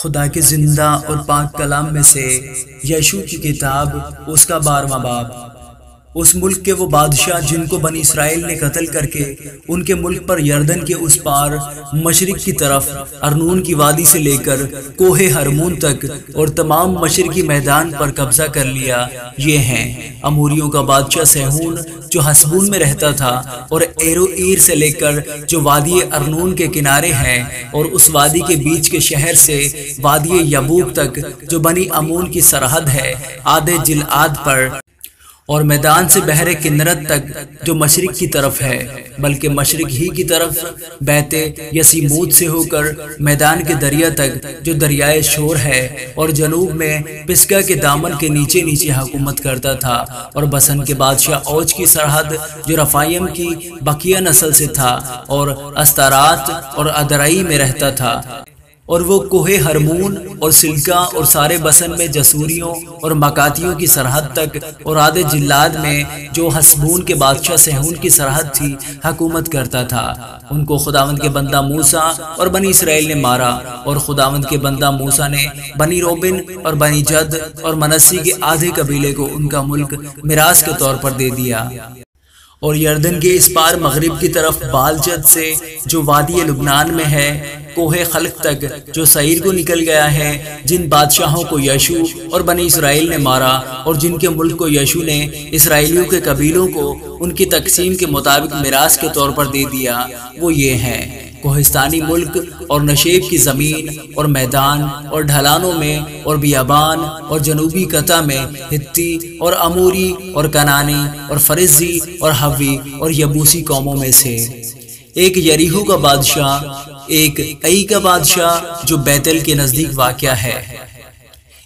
خدا کے زندہ اور پاک کلام میں سے یشوع کی کتاب اس کا 12واں باب۔ اس ملک کے وہ بادشاہ جن کو بنی اسرائیل نے قتل کر کے ان کے ملک پر یردن کے اس پار مشرق کی طرف ارنون کی وادی سے لے کر کوہ ہرمون تک اور تمام مشرقی میدان پر قبضہ کر لیا، یہ ہیں اموریوں کا بادشاہ سیہون جو حسبون میں رہتا تھا، اور ایروئیر سے لے کر جو وادی ارنون کے کنارے ہیں، اور اس وادی کے بیچ کے شہر سے وادی یبوک تک جو بنی امون کی سرحد ہے آدھے جلعاد پر، اور میدان سے بحر کنرت تک جو مشرق کی طرف ہے، بلکہ مشرق ہی کی طرف بیت یسیموت سے ہو کر میدان کے دریا تک جو دریائے شور ہے، اور جنوب میں پسگا کے دامن کے نیچے نیچے حکومت کرتا تھا، اور بسن کے بادشاہ اوج کی سرحد جو رفائیم کی بقیہ نسل سے تھا اور استارات اور ادرائی میں رہتا تھا، اور وہ کوہ ہرمون اور سلکا اور سارے بسن میں جسوریوں اور مکاتیوں کی سرحد تک، اور آدھے جلاد میں جو حسبون کے بادشاہ سیہون کی سرحد تھی حکومت کرتا تھا۔ ان کو خداوند کے بندہ موسیٰ اور بنی اسرائیل نے مارا، اور خداوند کے بندہ موسیٰ نے بنی روبن اور بنی جد اور منسی کے آدھے قبیلے کو ان کا ملک میراث کے طور پر دے دیا۔ اور یردن کے اس پار مغرب کی طرف بالجد سے جو وادی لبنان میں ہے کوہ خلق تک جو سعیر کو نکل گیا ہے، جن بادشاہوں کو یشوع اور بنی اسرائیل نے مارا، اور جن کے ملک کو یشوع نے اسرائیلیوں کے قبیلوں کو ان کی تقسیم کے مطابق میراث کے طور پر دے دیا، وہ یہ ہیں کوہستانی ملک اور نشیب کی زمین اور میدان اور ڈھلانوں میں اور بیابان اور جنوبی قطع میں ہتی اور اموری اور کنانی اور فرزی اور حوی اور یبوسی قوموں میں سے، ایک یریحو کا بادشاہ، ایک ای کا بادشاہ جو بیتل کے نزدیک واقع ہے،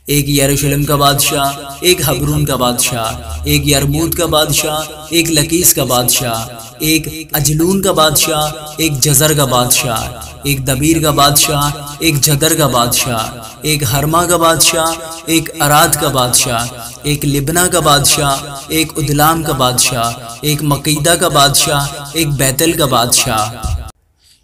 ایک یروشلم کا بادشاہ، ایک حبرون کا بادشاہ، ایک یرموت کا بادشاہ، ایک لکیس کا بادشاہ، ایک اجلون کا بادشاہ، ایک جزر کا بادشاہ، ایک دبیر کا بادشاہ، ایک جدر کا بادشاہ، ایک ہرما کا بادشاہ، ایک اراد کا بادشاہ، ایک لبنا کا بادشاہ، ایک ادلام کا بادشاہ، ایک مقیدہ کا بادشاہ، ایک بیتل کا بادشاہ،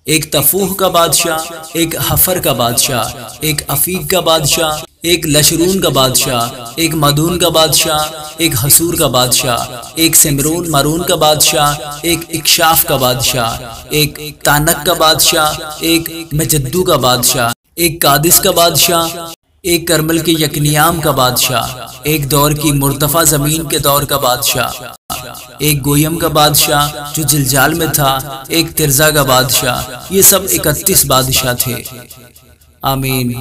ایک تفوح کا بادشاہ، ایک حفر کا بادشاہ، ایک افیق کا بادشاہ، ایک لشرون کا بادشاہ، ایک مدون کا بادشاہ، ایک حسور کا بادشاہ، ایک سمرون مرون کا بادشاہ، ایک اکشاف کا بادشاہ، ایک تانک کا بادشاہ، ایک مجدو کا بادشاہ، ایک قادس کا بادشاہ، ایک کرمل کے یکنیام کا بادشاہ، ایک دور کی مرتفع زمین کے دور کا بادشاہ، ایک گویم کا بادشاہ جو جلجال میں تھا، ایک ترزا کا بادشاہ۔ یہ سب 31 بادشاہ تھے۔ آمین۔